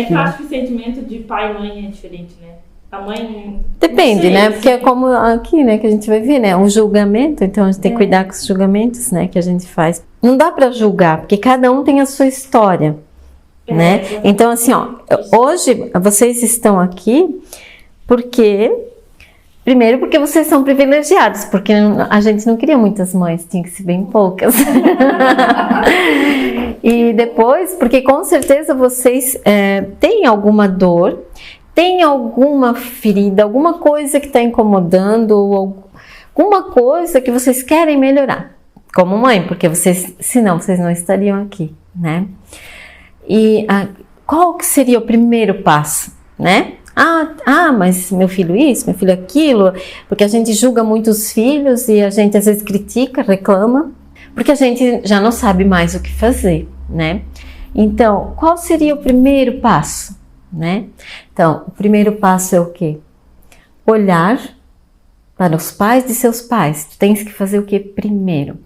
É que eu acho que o sentimento de pai e mãe é diferente, né? A mãe... Depende, né? Porque é como aqui, né? Que a gente vai ver, né? Um julgamento, então a gente tem que cuidar com os julgamentos, né? Que a gente faz. Não dá pra julgar, porque cada um tem a sua história, né? Então, assim, ó, hoje vocês estão aqui porque... Primeiro porque vocês são privilegiados, porque a gente não queria muitas mães, tinha que ser bem poucas. E depois, porque com certeza vocês têm alguma dor, têm alguma ferida, alguma coisa que está incomodando, ou alguma coisa que vocês querem melhorar. Como mãe, porque vocês, senão vocês não estariam aqui, né? E qual que seria o primeiro passo, né? Mas meu filho isso, meu filho aquilo, porque a gente julga muito os filhos e a gente às vezes critica, reclama, porque a gente já não sabe mais o que fazer, né? Então, qual seria o primeiro passo, né? Então, o primeiro passo é o quê? Olhar para os pais de seus pais. Tu tens que fazer o quê primeiro?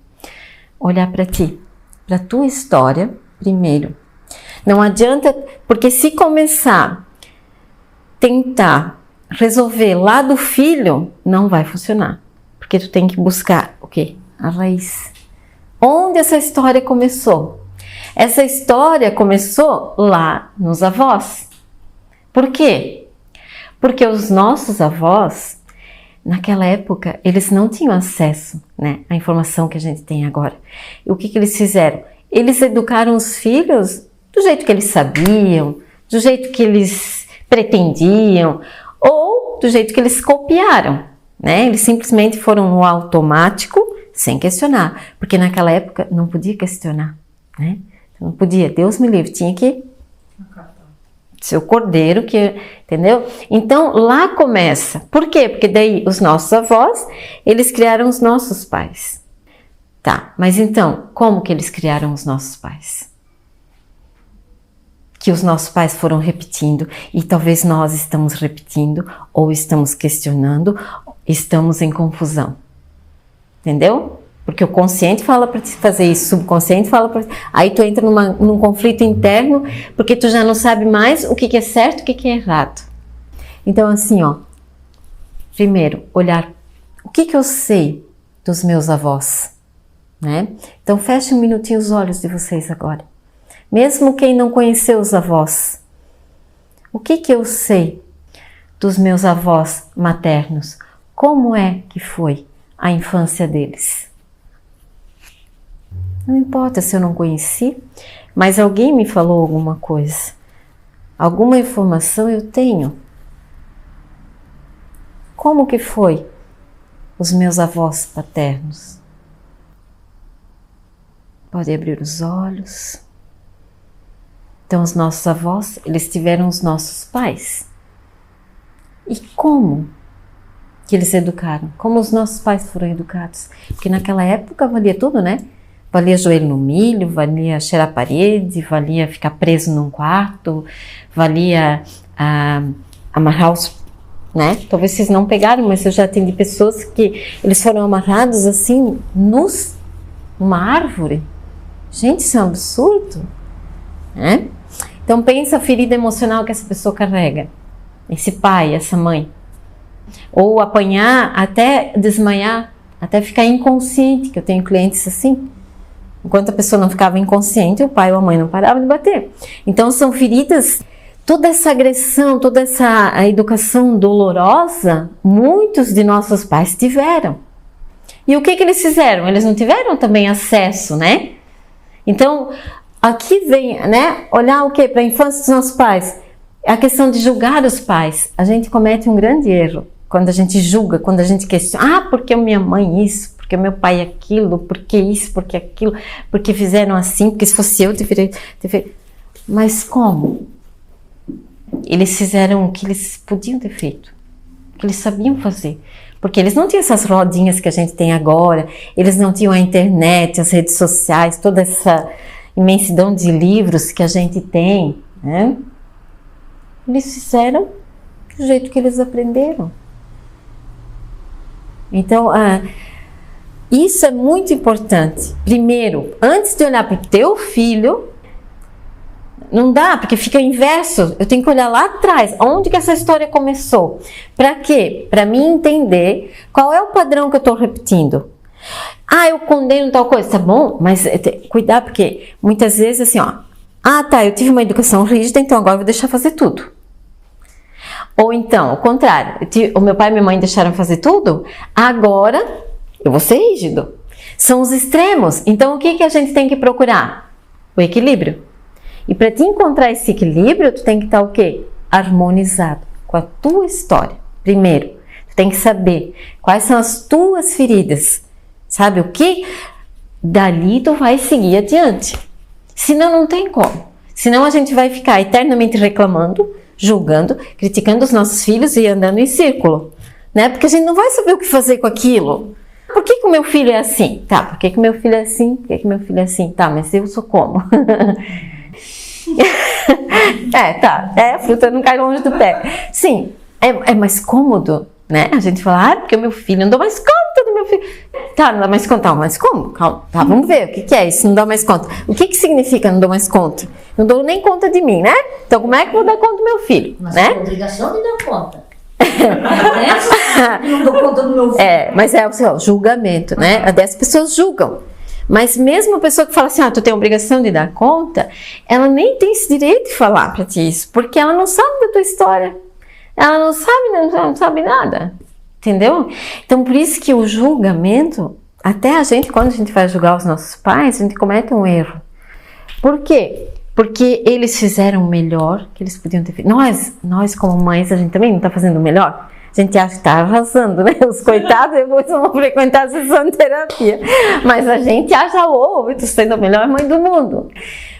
Olhar para ti, para a tua história primeiro. Não adianta, porque se começar tentar resolver lá do filho, não vai funcionar. Porque tu tem que buscar o quê? A raiz. Onde essa história começou? Essa história começou lá nos avós. Por quê? Porque os nossos avós, naquela época, eles não tinham acesso, né, à informação que a gente tem agora. E o que eles fizeram? Eles educaram os filhos do jeito que eles sabiam, do jeito que eles pretendiam, ou do jeito que eles copiaram, né? Eles simplesmente foram no automático, sem questionar, porque naquela época não podia questionar, né? Não podia, Deus me livre, tinha que ser o cordeiro, entendeu? Então lá começa, por quê? Porque daí os nossos avós, eles criaram os nossos pais. Tá, mas então, como que eles criaram os nossos pais? Que os nossos pais foram repetindo e talvez nós estamos repetindo ou estamos questionando, estamos em confusão. Entendeu? Porque o consciente fala para te fazer isso, o subconsciente fala para... Aí tu entra num conflito interno porque tu já não sabe mais o que é certo e o que é errado. Então assim, ó, primeiro, olhar o que eu sei dos meus avós, né? Então feche um minutinho os olhos de vocês agora. Mesmo quem não conheceu os avós, o que eu sei dos meus avós maternos? Como é que foi a infância deles? Não importa se eu não conheci, mas alguém me falou alguma coisa. Alguma informação eu tenho. Como que foi os meus avós paternos? Pode abrir os olhos. Então, os nossos avós, eles tiveram os nossos pais. E como que eles educaram? Como os nossos pais foram educados? Porque naquela época valia tudo, né? Valia joelho no milho, valia cheirar a parede, valia ficar preso num quarto, valia amarrar os... né? Talvez vocês não pegaram, mas eu já atendi pessoas que eles foram amarrados assim, nus, numa árvore. Gente, isso é um absurdo, né? Então pensa a ferida emocional que essa pessoa carrega, esse pai, essa mãe. Ou apanhar até desmaiar, até ficar inconsciente, que eu tenho clientes assim. Enquanto a pessoa não ficava inconsciente, o pai ou a mãe não paravam de bater. Então são feridas, toda essa agressão, toda essa educação dolorosa, muitos de nossos pais tiveram. E o que eles fizeram? Eles não tiveram também acesso, né? Então... aqui vem, né, olhar o quê? Para a infância dos nossos pais. A questão de julgar os pais. A gente comete um grande erro quando a gente julga, quando a gente questiona. Porque minha mãe isso, porque meu pai aquilo, porque isso, porque aquilo, porque fizeram assim, porque se fosse eu deveria... Mas como? Eles fizeram o que eles podiam ter feito, o que eles sabiam fazer. Porque eles não tinham essas rodinhas que a gente tem agora, eles não tinham a internet, as redes sociais, toda essa... imensidão de livros que a gente tem, né? Eles fizeram do jeito que eles aprenderam. Então, isso é muito importante. Primeiro, antes de olhar para o teu filho, Não dá, porque fica inverso. Eu tenho que olhar lá atrás, onde que essa história começou. Para quê? Para mim entender qual é o padrão que eu estou repetindo. Ah, eu condeno tal coisa, tá bom, mas cuidar, porque muitas vezes assim, ó, ah, tá, eu tive uma educação rígida, então agora eu vou deixar fazer tudo. Ou então, o contrário, o meu pai e minha mãe deixaram fazer tudo, agora eu vou ser rígido. São os extremos. Então, o que que a gente tem que procurar? O equilíbrio. E para te encontrar esse equilíbrio, tu tem que estar o quê? Harmonizado com a tua história. Primeiro, tu tem que saber quais são as tuas feridas. Sabe o que? Dali tu vai seguir adiante. Senão não tem como. Senão a gente vai ficar eternamente reclamando, julgando, criticando os nossos filhos e andando em círculo, né? Porque a gente não vai saber o que fazer com aquilo. Por que que o meu filho é assim? Tá, por que que o meu filho é assim? Por que que o meu filho é assim? Tá, mas eu sou como? A fruta não cai longe do pé. Sim, é mais cômodo, né? A gente fala, porque o meu filho, não dou mais conta do meu filho. Tá, não dá mais conta, mas como? Calma, tá, vamos ver, o que é isso, não dá mais conta? O que significa não dou mais conta? Não dou nem conta de mim, né? Então como é que eu vou dar conta do meu filho? Mas né? é obrigação de dar conta. Não dou conta do meu filho. Mas é o seu julgamento, né? Até as pessoas julgam. Mas mesmo a pessoa que fala assim, tu tem a obrigação de dar conta, ela nem tem esse direito de falar pra ti isso, porque ela não sabe da tua história. Ela não sabe nada. Entendeu? Então, por isso que o julgamento, até a gente, quando a gente vai julgar os nossos pais, a gente comete um erro. Por quê? Porque eles fizeram o melhor que eles podiam ter feito. Nós como mães, a gente também não está fazendo o melhor. A gente acha que está arrasando, né? Os coitados depois vão frequentar a sessão de terapia. Mas a gente acha, eu estou sendo a melhor mãe do mundo.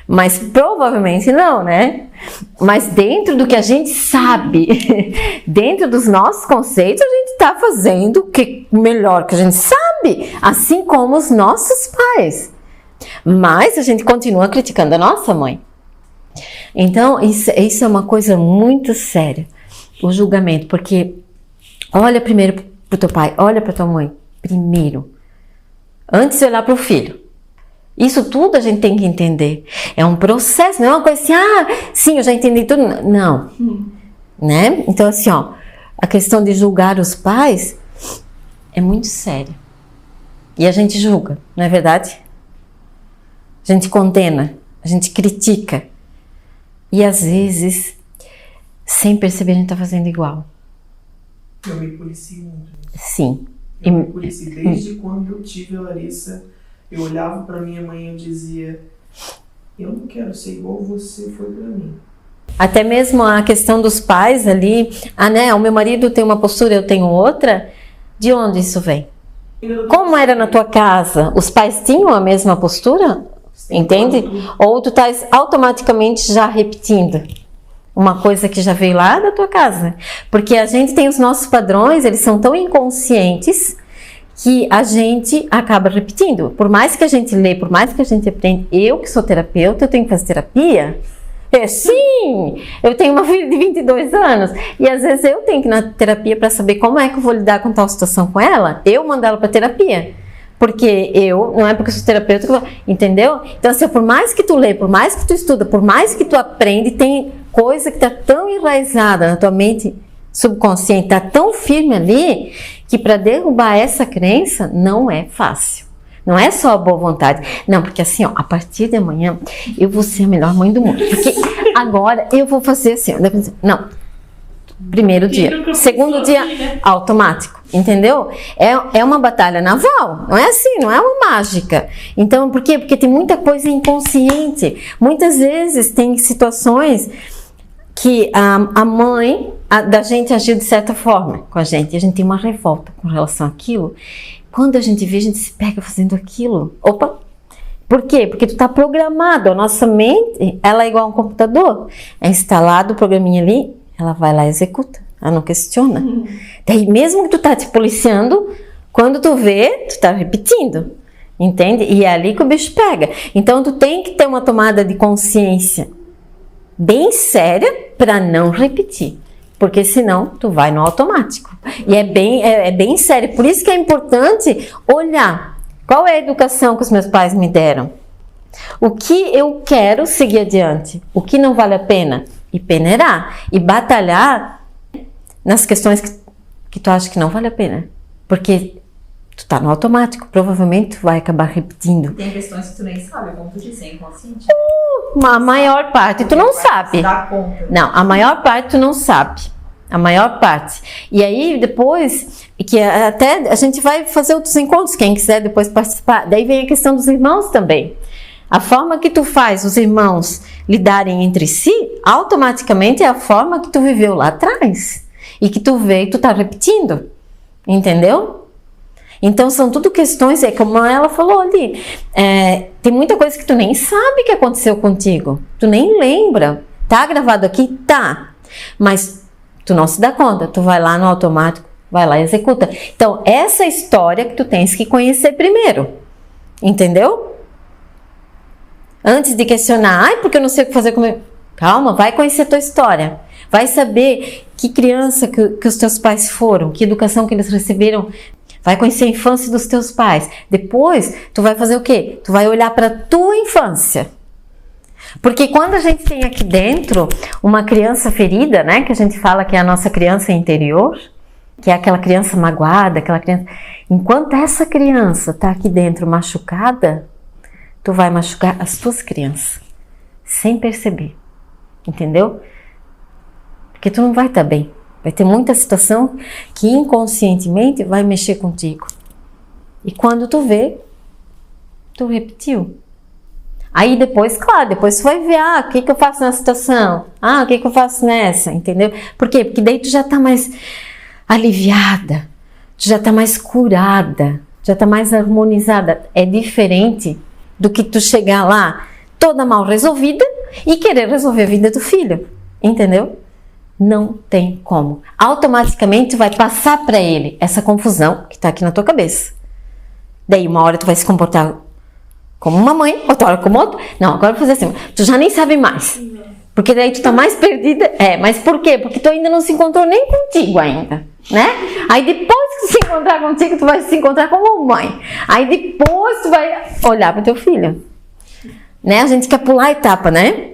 Mas provavelmente não, né? Mas dentro do que a gente sabe, dentro dos nossos conceitos, a gente está fazendo o melhor que a gente sabe, assim como os nossos pais. Mas a gente continua criticando a nossa mãe. Então, isso é uma coisa muito séria, o julgamento, porque olha primeiro para o teu pai, olha para tua mãe, primeiro, antes de olhar para o filho. Isso tudo a gente tem que entender. É um processo, não é uma coisa assim, sim, eu já entendi tudo. Não. Né? Então, assim, a questão de julgar os pais é muito séria. E a gente julga, não é verdade? A gente condena, a gente critica. E às vezes, sem perceber, a gente está fazendo igual. Eu me policio muito. Sim. Eu me policio. Desde quando eu tive a Larissa, eu olhava para minha mãe e eu dizia, eu não quero ser igual você foi para mim. Até mesmo a questão dos pais ali, o meu marido tem uma postura, eu tenho outra. De onde isso vem? Como era na tua casa? Os pais tinham a mesma postura? Entende? Ou tu estás automaticamente já repetindo uma coisa que já veio lá da tua casa? Porque a gente tem os nossos padrões, eles são tão inconscientes que a gente acaba repetindo. Por mais que a gente lê, por mais que a gente aprende, eu que sou terapeuta, eu tenho que fazer terapia? Sim! Eu tenho uma filha de 22 anos e às vezes eu tenho que ir na terapia para saber como é que eu vou lidar com tal situação com ela, eu mando ela para terapia. Porque não é porque eu sou terapeuta que eu vou, entendeu? Então, assim, por mais que tu lê, por mais que tu estuda, por mais que tu aprende, tem coisa que está tão enraizada na tua mente subconsciente, está tão firme ali, que para derrubar essa crença não é fácil. Não é só a boa vontade. Não, porque assim, a partir de amanhã eu vou ser a melhor mãe do mundo. Porque agora eu vou fazer assim. Não. Primeiro dia. Segundo dia, automático. Entendeu? É uma batalha naval. Não é assim, não é uma mágica. Então, por quê? Porque tem muita coisa inconsciente. Muitas vezes tem situações que a mãe da gente agiu de certa forma com a gente. E a gente tem uma revolta com relação àquilo. Quando a gente vê, a gente se pega fazendo aquilo. Opa! Por quê? Porque tu tá programado. A nossa mente, ela é igual a um computador. É instalado o programinha ali, ela vai lá e executa. Ela não questiona. Daí mesmo que tu tá te policiando, quando tu vê, tu tá repetindo. Entende? E é ali que o bicho pega. Então tu tem que ter uma tomada de consciência bem séria para não repetir. Porque senão tu vai no automático. E é bem sério. Por isso que é importante olhar qual é a educação que os meus pais me deram. O que eu quero seguir adiante? O que não vale a pena? E peneirar. E batalhar nas questões que tu acha que não vale a pena. Porque tu tá no automático. Provavelmente tu vai acabar repetindo. Tem questões que tu nem sabe, como tu disse, é inconsciente. A maior parte tu não sabe. Dá conta. Não, a maior parte tu não sabe. A maior parte. E aí depois, que até a gente vai fazer outros encontros, quem quiser depois participar. Daí vem a questão dos irmãos também. A forma que tu faz os irmãos lidarem entre si, automaticamente é a forma que tu viveu lá atrás. E que tu vê e tu tá repetindo. Entendeu? Então são tudo questões, é como ela falou ali, tem muita coisa que tu nem sabe que aconteceu contigo. Tu nem lembra. Tá gravado aqui? Tá. Mas tu não se dá conta, tu vai lá no automático, vai lá e executa. Então, essa história que tu tens que conhecer primeiro, entendeu? Antes de questionar, ai, porque eu não sei o que fazer comigo. Calma, vai conhecer a tua história. Vai saber que criança que os teus pais foram, que educação que eles receberam. Vai conhecer a infância dos teus pais. Depois, tu vai fazer o quê? Tu vai olhar para a tua infância. Porque quando a gente tem aqui dentro uma criança ferida, né, que a gente fala que é a nossa criança interior, que é aquela criança magoada, aquela criança... Enquanto essa criança tá aqui dentro machucada, tu vai machucar as tuas crianças, sem perceber, entendeu? Porque tu não vai estar bem. Vai ter muita situação que inconscientemente vai mexer contigo. E quando tu vê, tu repetiu. Aí depois, claro, depois tu vai ver, o que eu faço nessa situação? O que eu faço nessa? Entendeu? Por quê? Porque daí tu já tá mais aliviada, tu já tá mais curada, já tá mais harmonizada. É diferente do que tu chegar lá toda mal resolvida e querer resolver a vida do filho. Entendeu? Não tem como. Automaticamente tu vai passar para ele essa confusão que tá aqui na tua cabeça. Daí uma hora tu vai se comportar como uma mãe, outra hora como outra. Não, agora eu vou fazer assim. Tu já nem sabe mais. Porque daí tu tá mais perdida. Mas por quê? Porque tu ainda não se encontrou nem contigo ainda, né? Aí depois que tu se encontrar contigo, tu vai se encontrar como mãe. Aí depois tu vai olhar pro teu filho. Né? A gente quer pular a etapa, né?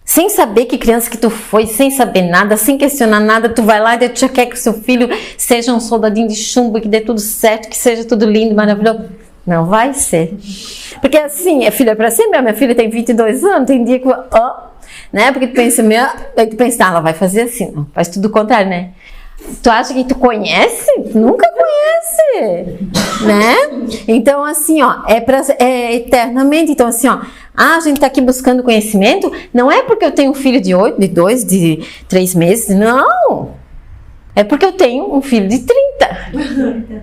Sem saber que criança que tu foi, sem saber nada, sem questionar nada, tu vai lá e tu já quer que o seu filho seja um soldadinho de chumbo, que dê tudo certo, que seja tudo lindo, maravilhoso. Não vai ser. Porque assim, filha, para sempre, minha filha tem 22 anos, tem dia que né? Porque tu pensa, aí tu pensa, ela vai fazer assim, não, faz tudo o contrário, né? Tu acha que tu conhece? Nunca conhece, né? Então assim, é eternamente. Então assim, a gente tá aqui buscando conhecimento, não é porque eu tenho um filho de 8, de 2, de 3 meses, não. É porque eu tenho um filho de 30.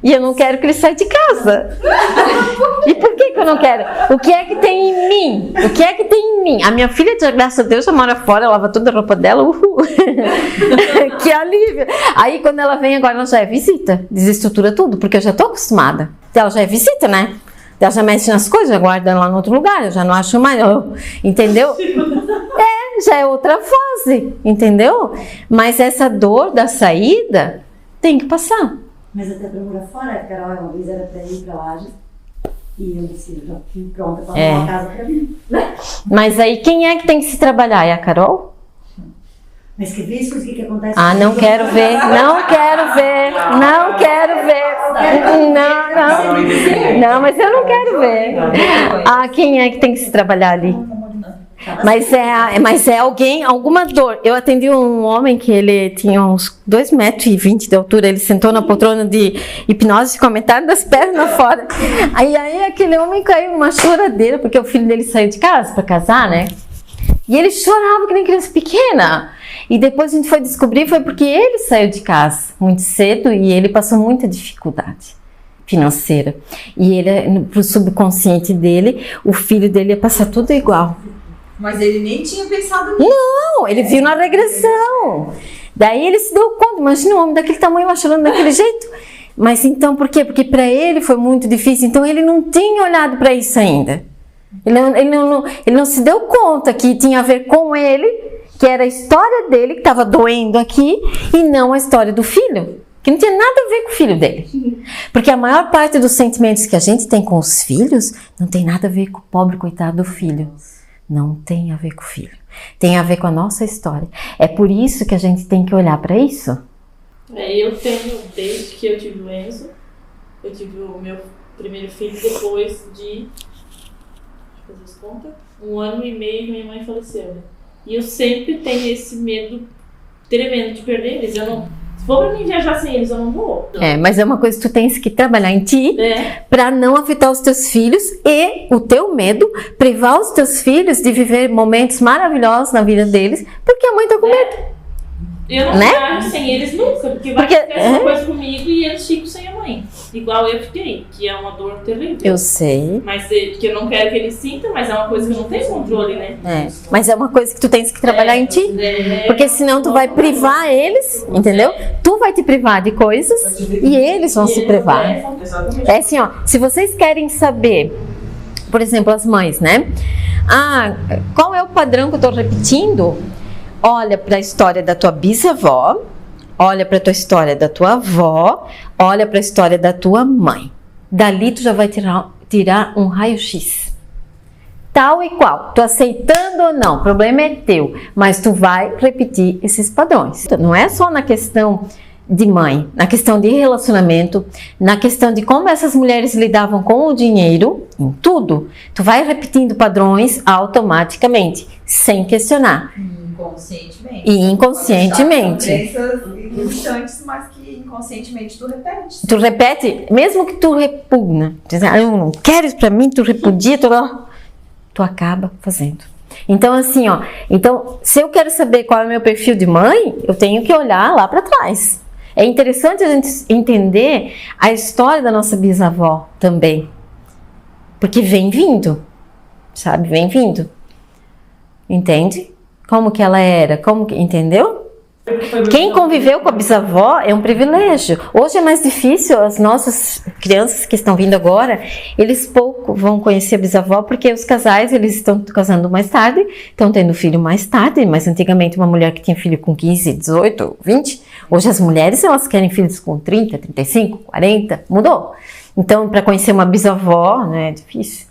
E eu não quero que ele saia de casa. E por que eu não quero? O que é que tem em mim? O que é que tem em mim? A minha filha, graças a Deus, já mora fora, lava toda a roupa dela. Que alívio. Aí quando ela vem agora, ela já é visita. Desestrutura tudo, porque eu já tô acostumada. Ela já é visita, né? Ela já mexe nas coisas, já guarda lá no outro lugar. Eu já não acho mais, entendeu? Já é outra fase, entendeu? Mas essa dor da saída tem que passar. Mas até pra morar fora, a Carol uma vez era pra ir pra Laje e eu disse, já fui pronta pra arrumar uma casa pra mim, né? Mas aí quem é que tem que se trabalhar? É a Carol? Mas que vez o que acontece? Não quero ver, não quero ver, não quero ver. Não, mas eu não quero ver. Quem é que tem que se trabalhar ali? Mas é alguém, alguma dor. Eu atendi um homem que ele tinha uns 2,20 metros de altura. Ele sentou na poltrona de hipnose com a metade das pernas fora. Aí aquele homem caiu numa choradeira, porque o filho dele saiu de casa para casar, né? E ele chorava que nem criança pequena. E depois a gente foi descobrir, foi porque ele saiu de casa muito cedo e ele passou muita dificuldade financeira. E ele, pro subconsciente dele, o filho dele ia passar tudo igual. Mas ele nem tinha pensado nisso. Não, ele viu na regressão. Daí ele se deu conta, imagina um homem daquele tamanho lá chorando daquele jeito. Mas então por quê? Porque para ele foi muito difícil, então ele não tinha olhado para isso ainda. Ele não se deu conta que tinha a ver com ele, que era a história dele que estava doendo aqui e não a história do filho. que não tinha nada a ver com o filho dele. Porque a maior parte dos sentimentos que a gente tem com os filhos não tem nada a ver com o pobre coitado do filho. Não tem a ver com o filho. Tem a ver com a nossa história. É por isso que a gente tem que olhar para isso. Eu tenho, desde que eu tive o Enzo, eu tive o meu primeiro filho depois de, deixa eu fazer as contas, 1 ano e meio que minha mãe faleceu, né? E eu sempre tenho esse medo tremendo de perder eles. Eu não, se for pra mim viajar sem eles, eu não vou. Mas é uma coisa que tu tens que trabalhar em ti para não afetar os teus filhos e o teu medo, privar os teus filhos de viver momentos maravilhosos na vida deles, porque a mãe tá com medo. Eu não viajo sem eles nunca, porque vai acontecer uma coisa comigo e eles ficam sem a mãe. Igual eu fiquei, que é uma dor terrível. Eu sei. Mas que eu não quero que eles sintam, mas é uma coisa que eu não tenho controle, né? Mas é uma coisa que tu tens que trabalhar em ti. Porque senão tu vai privar eles, entendeu? Tu vai te privar de coisas e eles vão se privar. É assim, ó, se vocês querem saber, por exemplo, as mães, né? Qual é o padrão que eu tô repetindo? Olha para a história da tua bisavó, olha para a tua história da tua avó, olha para a história da tua mãe. Dali tu já vai tirar um raio-x. Tal e qual, tu aceitando ou não, o problema é teu, mas tu vai repetir esses padrões. Não é só na questão de mãe, na questão de relacionamento, na questão de como essas mulheres lidavam com o dinheiro, em tudo. Tu vai repetindo padrões automaticamente, sem questionar. Inconscientemente. E inconscientemente. Crenças instantes, mas que inconscientemente tu repete. Tu repete, mesmo que tu repugna, diz, eu não quero isso pra mim, tu repudia, tu acaba fazendo. Então assim, ó, se eu quero saber qual é o meu perfil de mãe, eu tenho que olhar lá pra trás. É interessante a gente entender a história da nossa bisavó também, porque vem vindo, sabe, vem vindo. Entende? Como que ela era, entendeu? Quem conviveu com a bisavó é um privilégio. Hoje é mais difícil, as nossas crianças que estão vindo agora, eles pouco vão conhecer a bisavó, porque os casais, eles estão casando mais tarde, estão tendo filho mais tarde, mas antigamente uma mulher que tinha filho com 15, 18, 20, hoje as mulheres, elas querem filhos com 30, 35, 40, mudou. Então, para conhecer uma bisavó, né, é difícil.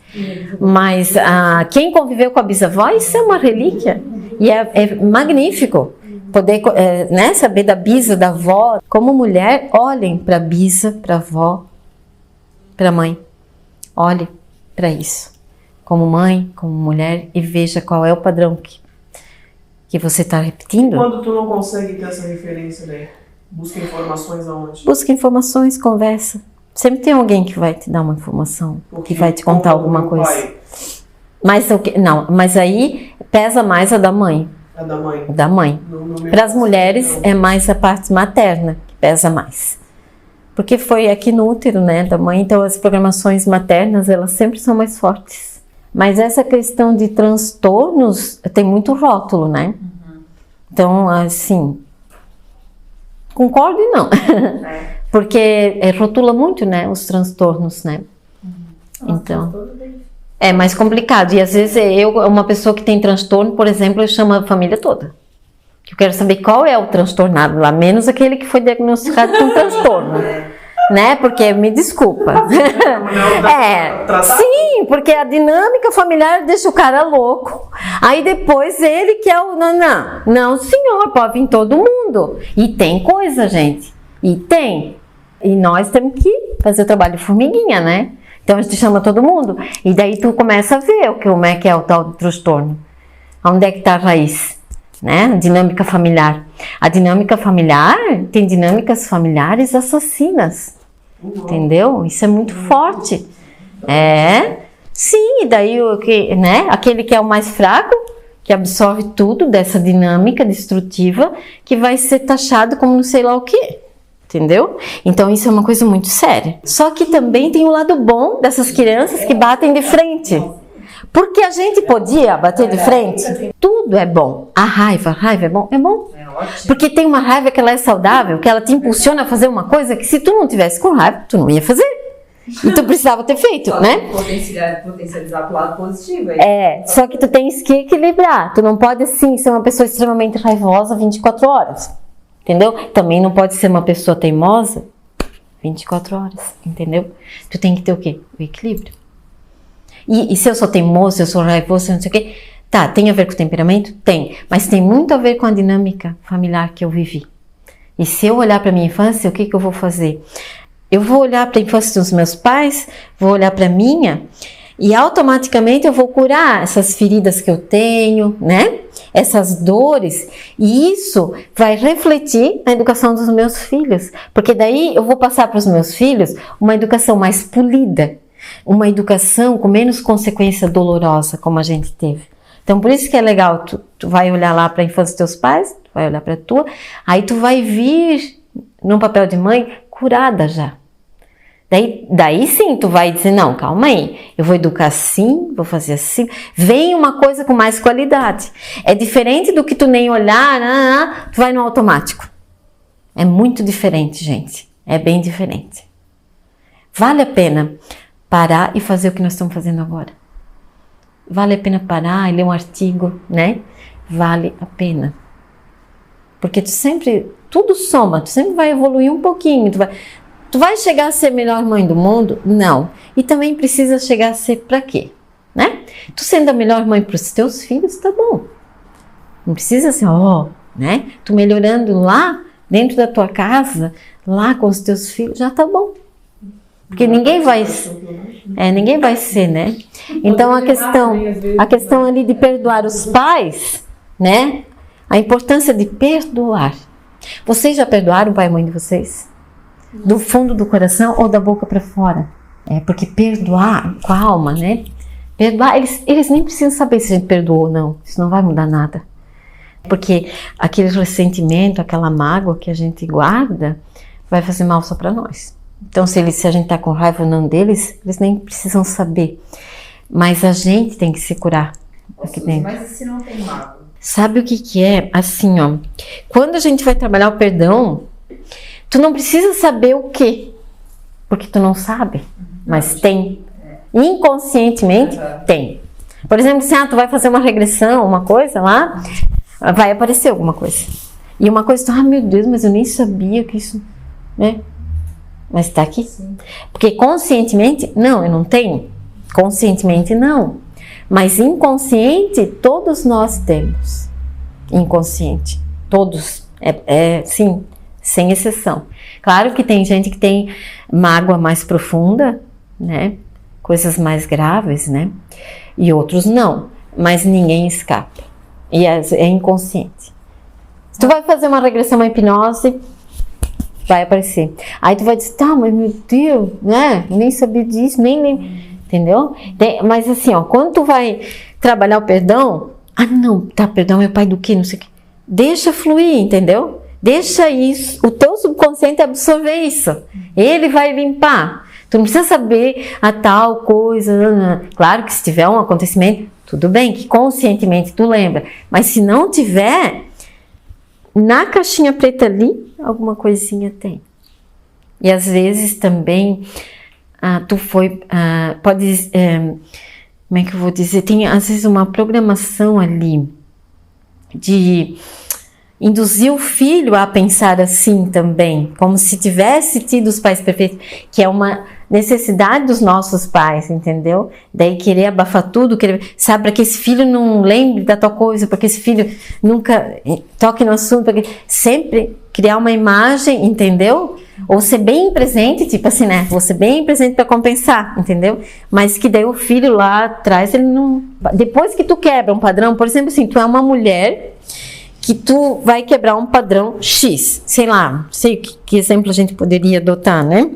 Mas quem conviveu com a bisavó, isso é uma relíquia. E é magnífico poder saber da bisa, da avó. Como mulher, olhem para a bisa, para a avó, para a mãe. Olhe para isso. Como mãe, como mulher, e veja qual é o padrão que você está repetindo. Quando tu não consegue ter essa referência, né? Busca informações aonde? Busca informações, conversa. Sempre tem alguém que vai te dar uma informação, que vai te contar alguma coisa. Mas aí pesa mais a da mãe. A da mãe. Da mãe. Para as mulheres é mais a parte materna que pesa mais. Porque foi aqui no útero, né, da mãe, então as programações maternas, elas sempre são mais fortes. Mas essa questão de transtornos tem muito rótulo, né? Então, assim, concordo e não. Porque rotula muito, né, os transtornos, né? Então, é mais complicado. E às vezes uma pessoa que tem transtorno, por exemplo, eu chamo a família toda. Eu quero saber qual é o transtornado lá, menos aquele que foi diagnosticado com transtorno. Né? Porque, me desculpa. Sim, porque a dinâmica familiar deixa o cara louco. Aí depois ele que é o... Não, senhor, pode vir todo mundo. E tem coisa, gente. E tem. E nós temos que fazer o trabalho de formiguinha, né? Então a gente chama todo mundo. E daí tu começa a ver como é que é o tal do transtorno. Onde é que está a raiz? Né? A dinâmica familiar. A dinâmica familiar tem dinâmicas familiares assassinas. Entendeu? Isso é muito forte. Sim, e daí né? Aquele que é o mais fraco, que absorve tudo dessa dinâmica destrutiva, que vai ser taxado como não sei lá o quê. Entendeu? Então isso é uma coisa muito séria. Só que também tem o lado bom dessas crianças que batem de frente. Porque a gente podia bater de frente. Tudo é bom. A raiva é bom? É bom. Porque tem uma raiva que ela é saudável, que ela te impulsiona a fazer uma coisa que se tu não tivesse com raiva, tu não ia fazer. E tu precisava ter feito, né? Potencializar pro lado positivo. Só que tu tens que equilibrar. Tu não pode, assim, ser uma pessoa extremamente raivosa 24 horas. entendeu? Também não pode ser uma pessoa teimosa 24 horas, entendeu? Tu tem que ter o quê? O equilíbrio. E se eu sou teimoso, se eu sou raivoso, não sei o quê, tá, tem a ver com o temperamento? Tem, mas tem muito a ver com a dinâmica familiar que eu vivi. E se eu olhar para minha infância, o que eu vou fazer? Eu vou olhar para a infância dos meus pais, vou olhar para a minha, e automaticamente eu vou curar essas feridas que eu tenho, né? Essas dores, e isso vai refletir na educação dos meus filhos, porque daí eu vou passar para os meus filhos uma educação mais polida, uma educação com menos consequência dolorosa, como a gente teve. Então, por isso que é legal, tu vai olhar lá para a infância dos teus pais, tu vai olhar para a tua, aí tu vai vir num papel de mãe curada já. Daí sim, tu vai dizer, não, calma aí, eu vou educar assim, vou fazer assim. Vem uma coisa com mais qualidade. É diferente do que tu nem olhar, tu vai no automático. É muito diferente, gente. É bem diferente. Vale a pena parar e fazer o que nós estamos fazendo agora. Vale a pena parar e ler um artigo, né? Vale a pena. Porque tudo soma, tu sempre vai evoluir um pouquinho, Tu vai chegar a ser a melhor mãe do mundo? Não. E também precisa chegar a ser pra quê? Né? Tu sendo a melhor mãe para os teus filhos, tá bom. Não precisa ser, né? Tu melhorando lá, dentro da tua casa, lá com os teus filhos, já tá bom. Porque ninguém vai ser, né? Então a questão ali de perdoar os pais, né? A importância de perdoar. Vocês já perdoaram o pai e a mãe de vocês? Do fundo do coração ou da boca para fora? Porque perdoar com a alma, né? Perdoar, eles nem precisam saber se a gente perdoou ou não. Isso não vai mudar nada. Porque aquele ressentimento, aquela mágoa que a gente guarda, vai fazer mal só para nós. Então, se a gente tá com raiva ou não deles, eles nem precisam saber. Mas a gente tem que se curar aqui dentro. Mas se não tem mágoa? Sabe o que é? Assim, quando a gente vai trabalhar o perdão, tu não precisa saber o quê, porque tu não sabe, mas tem. Inconscientemente, tem. Por exemplo, se tu vai fazer uma regressão, uma coisa lá, vai aparecer alguma coisa. E uma coisa, meu Deus, mas eu nem sabia que isso, né? Mas tá aqui. Sim. Porque conscientemente, não, eu não tenho. Conscientemente, não. Mas inconsciente, todos nós temos. Inconsciente. Todos. Sim. Sem exceção. Claro que tem gente que tem mágoa mais profunda, né? Coisas mais graves, né? E outros não. Mas ninguém escapa. E é inconsciente. Se tu vai fazer uma regressão à hipnose, vai aparecer. Aí tu vai dizer, mas meu Deus, né? Eu nem sabia disso, nem entendeu? Mas assim, quando tu vai trabalhar o perdão, não, perdão, meu pai do quê? Não sei o quê. Deixa fluir, entendeu? Deixa isso, o teu subconsciente absorver isso. Ele vai limpar. Tu não precisa saber a tal coisa. Claro que se tiver um acontecimento, tudo bem, que conscientemente tu lembra. Mas se não tiver, na caixinha preta ali, alguma coisinha tem. E às vezes também, pode, como é que eu vou dizer? Tem às vezes uma programação ali de induzir o filho a pensar assim também, como se tivesse tido os pais perfeitos, que é uma necessidade dos nossos pais, entendeu? Daí querer abafar tudo, sabe, para que esse filho não lembre da tua coisa, para que esse filho nunca toque no assunto, para que sempre criar uma imagem, entendeu? Ou ser bem presente, tipo assim, né? Vou ser bem presente para compensar, entendeu? Mas que daí o filho lá atrás, ele não... Depois que tu quebra um padrão, por exemplo, assim, tu é uma mulher que tu vai quebrar um padrão X, sei lá, não sei que exemplo a gente poderia adotar, né?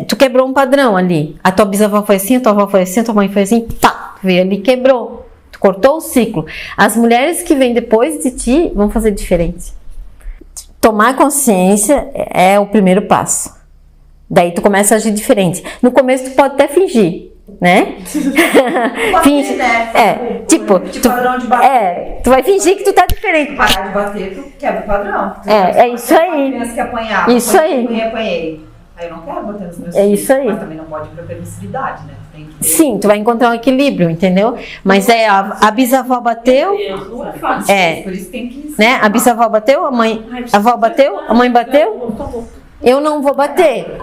Tu quebrou um padrão ali, a tua bisavó foi assim, a tua avó foi assim, a tua mãe foi assim, veio ali e quebrou, tu cortou o ciclo. As mulheres que vêm depois de ti vão fazer diferente. Tomar consciência é o primeiro passo. Daí tu começa a agir diferente. No começo tu pode até fingir, né? Finge, né? Tipo, padrão de bater. Tu vai fingir que tu tá diferente. Parar de bater, tu quebra o padrão. É isso aí. Criança que apanhava. Isso aí. Apanhei. Aí eu não quero bater nos meus É filhos. isso aí. Mas também não pode ir pra permissividade, né? Tem que ter... Sim, tu vai encontrar um equilíbrio, entendeu? Mas a bisavó bateu, Deus, não é fácil. Por isso tem que... né? A bisavó bateu, a avó bateu, a mãe bateu. Eu não vou bater.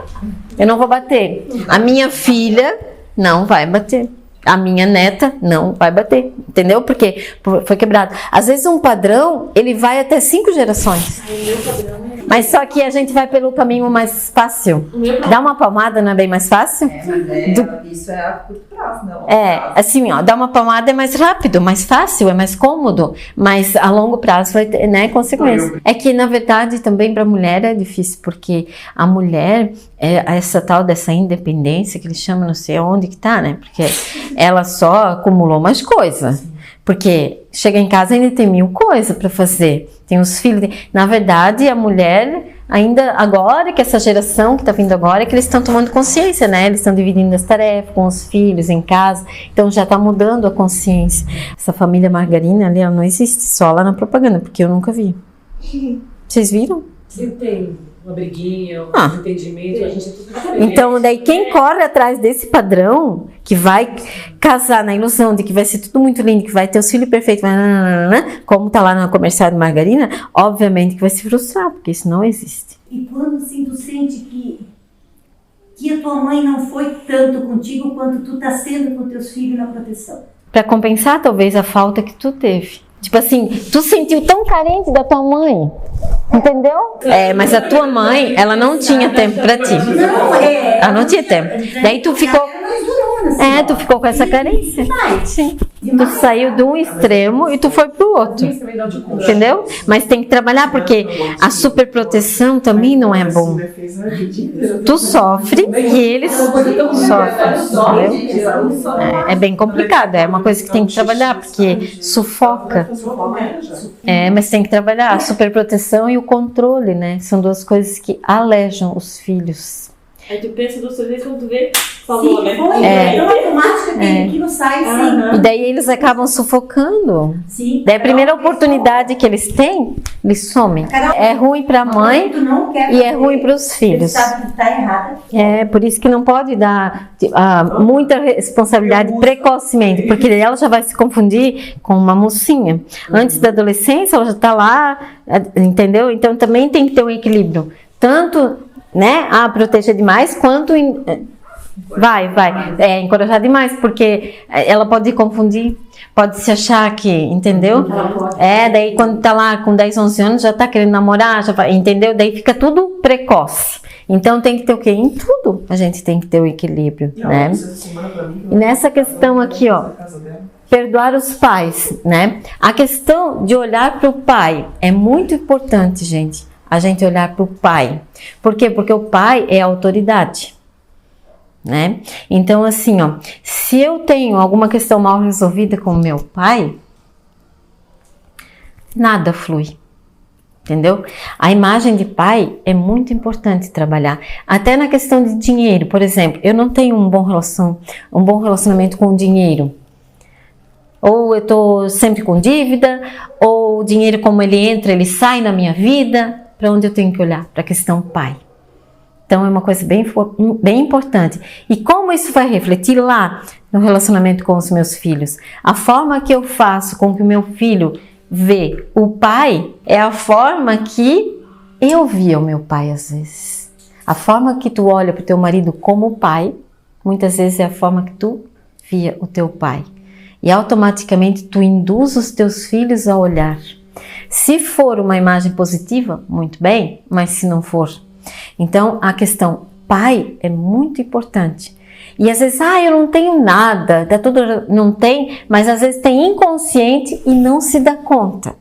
Eu não vou bater. A minha filha não vai bater. A minha neta não vai bater. Entendeu? Porque foi quebrado. Às vezes um padrão, ele vai até 5 gerações. Mas só que a gente vai pelo caminho mais fácil. Dar uma palmada não é bem mais fácil? Mas isso é a curto prazo, não. Assim, ó, dar uma palmada é mais rápido, mais fácil, é mais cômodo, mas a longo prazo vai ter, né, consequências. É que, na verdade, também para a mulher é difícil, porque a mulher, essa tal dessa independência, que eles chamam, não sei onde que tá, né, porque ela só acumulou mais coisa. Porque chega em casa e ainda tem 1000 coisas para fazer. Tem os filhos. Na verdade, a mulher, ainda agora, que essa geração que está vindo agora, é que eles estão tomando consciência, né? Eles estão dividindo as tarefas com os filhos em casa. Então já está mudando a consciência. Essa família Margarina ali, ela não existe só lá na propaganda, porque eu nunca vi. Vocês viram? Eu tenho uma briguinha, um entendimento, a gente é tudo diferente. Então, daí quem corre atrás desse padrão, que vai casar na ilusão de que vai ser tudo muito lindo, que vai ter os filhos perfeitos, como tá lá no comercial de margarina, obviamente que vai se frustrar, porque isso não existe. E quando assim tu sente que a tua mãe não foi tanto contigo quanto tu tá sendo com teus filhos na proteção? Para compensar talvez a falta que tu teve. Tipo assim, tu sentiu tão carente da tua mãe, entendeu? Mas a tua mãe, ela não tinha tempo pra ti. Ela não tinha tempo. Daí tu ficou... tu ficou com essa carência. Sim. Tu saiu de um extremo e tu foi pro outro. Entendeu? Mas tem que trabalhar, porque a superproteção também não é bom. Tu sofre e eles sofrem. Entendeu? É bem complicado. É uma coisa que tem que trabalhar, porque sufoca. Mas tem que trabalhar. A superproteção e o controle, né? São duas coisas que alejam os filhos. Aí tu pensa duas vezes quando tu vê, falou, né? Então automático aquilo sai sim. E daí eles acabam sufocando. Sim. Daí a primeira oportunidade que eles têm, eles somem. É ruim para a mãe e é ruim para os filhos. Sabe que tá errada. Por isso que não pode dar muita responsabilidade precocemente, porque daí ela já vai se confundir com uma mocinha. Antes da adolescência, ela já está lá, entendeu? Então também tem que ter um equilíbrio. Tanto, né, proteger demais, quanto encorajar demais, porque ela pode confundir, pode se achar que, entendeu? Daí quando tá lá com 10, 11 anos, já tá querendo namorar, entendeu? Daí fica tudo precoce. Então tem que ter o quê? Em tudo a gente tem que ter o equilíbrio, né? E nessa questão aqui, ó, perdoar os pais, né? A questão de olhar para o pai é muito importante, gente. A gente olhar para o pai. Por quê? Porque o pai é a autoridade, né? Então, assim, ó, se eu tenho alguma questão mal resolvida com o meu pai, nada flui, entendeu? A imagem de pai é muito importante trabalhar. Até na questão de dinheiro, por exemplo, eu não tenho um bom relacionamento com o dinheiro. Ou eu estou sempre com dívida, ou o dinheiro como ele entra, ele sai na minha vida. Para onde eu tenho que olhar? Para a questão pai. Então é uma coisa bem importante. E como isso vai refletir lá no relacionamento com os meus filhos? A forma que eu faço com que o meu filho vê o pai é a forma que eu via o meu pai às vezes. A forma que tu olha para o teu marido como pai, muitas vezes é a forma que tu via o teu pai. E automaticamente tu induz os teus filhos a olhar. Se for uma imagem positiva, muito bem, mas se não for. Então, a questão pai é muito importante. E às vezes, eu não tenho nada, tá tudo, não tem, mas às vezes tem inconsciente e não se dá conta.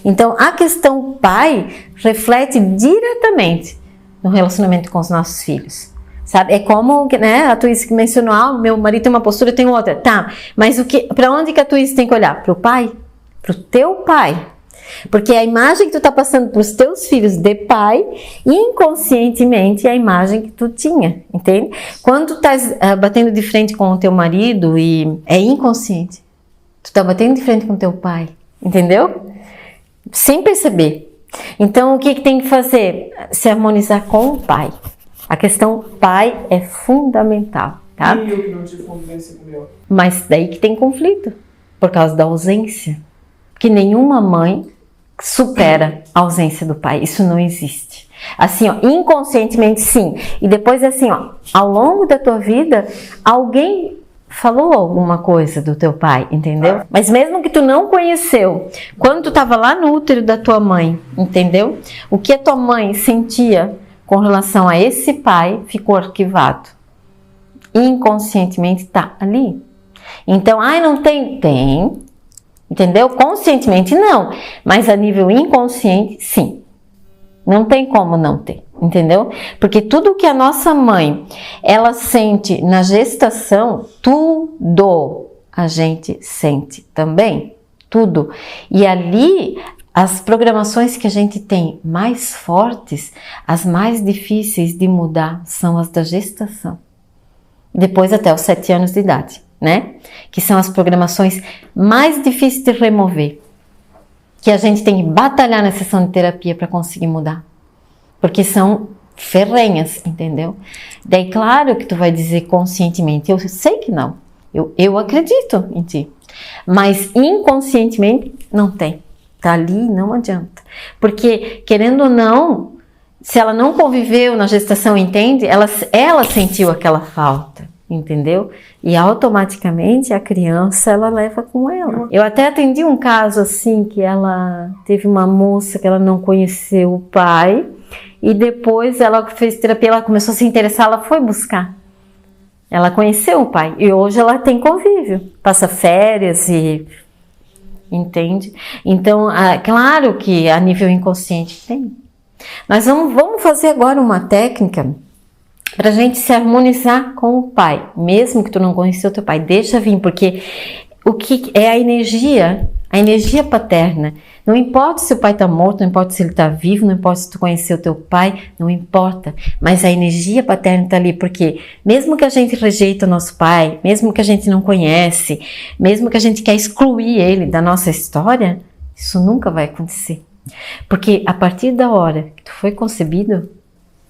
Então, a questão pai reflete diretamente no relacionamento com os nossos filhos. Sabe? É como, né, a Twice que mencionou, meu marido tem uma postura, eu tenho outra. Tá, mas para onde que a Twice tem que olhar? Para o pai? Para o teu pai. Porque a imagem que tu está passando para os teus filhos de pai, inconscientemente é a imagem que tu tinha, entende? Quando tu estás batendo de frente com o teu marido e é inconsciente, tu está batendo de frente com o teu pai, entendeu? Sem perceber. Então o que tem que fazer? Se harmonizar com o pai. A questão pai é fundamental, tá? E eu que não tive convivência com meu. Mas daí que tem conflito, por causa da ausência. Que nenhuma mãe supera a ausência do pai, isso não existe. Assim, ó, inconscientemente sim. E depois assim, ó, ao longo da tua vida, alguém falou alguma coisa do teu pai, entendeu? Mas mesmo que tu não conheceu, quando tu estava lá no útero da tua mãe, entendeu? O que a tua mãe sentia com relação a esse pai ficou arquivado. Inconscientemente tá ali. Então, não tem? Tem. Entendeu? Conscientemente não, mas a nível inconsciente, sim. Não tem como não ter, entendeu? Porque tudo que a nossa mãe, ela sente na gestação, tudo a gente sente também, tudo. E ali, as programações que a gente tem mais fortes, as mais difíceis de mudar, são as da gestação. Depois até os 7 anos de idade, né? Que são as programações mais difíceis de remover. Que a gente tem que batalhar na sessão de terapia para conseguir mudar. Porque são ferrenhas, entendeu? Daí, claro que tu vai dizer conscientemente, eu sei que não. Eu acredito em ti. Mas inconscientemente, não tem. Tá ali, não adianta. Porque, querendo ou não, se ela não conviveu na gestação, entende? Ela sentiu aquela falta. Entendeu? E automaticamente a criança ela leva com ela. Eu até atendi um caso assim que ela teve uma moça que ela não conheceu o pai e depois ela fez terapia, ela começou a se interessar, ela foi buscar. Ela conheceu o pai e hoje ela tem convívio, passa férias e entende? Então, claro que a nível inconsciente tem. Nós vamos fazer agora uma técnica para a gente se harmonizar com o pai, mesmo que tu não conheceu o teu pai, deixa vir, porque o que é a energia paterna, não importa se o pai está morto, não importa se ele está vivo, não importa se tu conheceu o teu pai, não importa, mas a energia paterna está ali, porque mesmo que a gente rejeita o nosso pai, mesmo que a gente não conhece, mesmo que a gente quer excluir ele da nossa história, isso nunca vai acontecer, porque a partir da hora que tu foi concebido,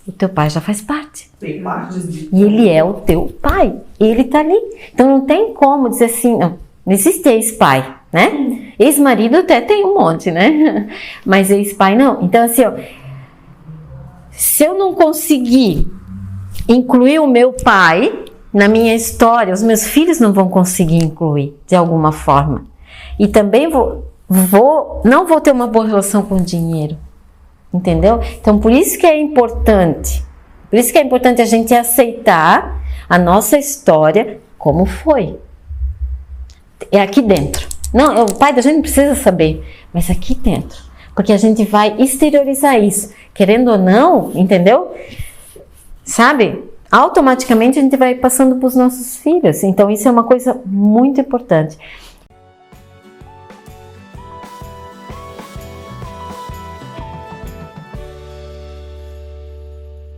o teu pai já faz parte. Tem partes de... E ele é o teu pai. Ele tá ali. Então não tem como dizer assim, não existe ex-pai, né? Ex-marido até tem um monte, né? Mas ex-pai não. Então assim, ó, se eu não conseguir incluir o meu pai na minha história, os meus filhos não vão conseguir incluir de alguma forma. E também não vou ter uma boa relação com o dinheiro. Entendeu? Então, por isso que é importante. Por isso que é importante a gente aceitar a nossa história como foi. É aqui dentro. Não, o pai da gente não precisa saber, mas aqui dentro. Porque a gente vai exteriorizar isso. Querendo ou não, entendeu? Sabe? Automaticamente a gente vai passando para os nossos filhos. Então, isso é uma coisa muito importante.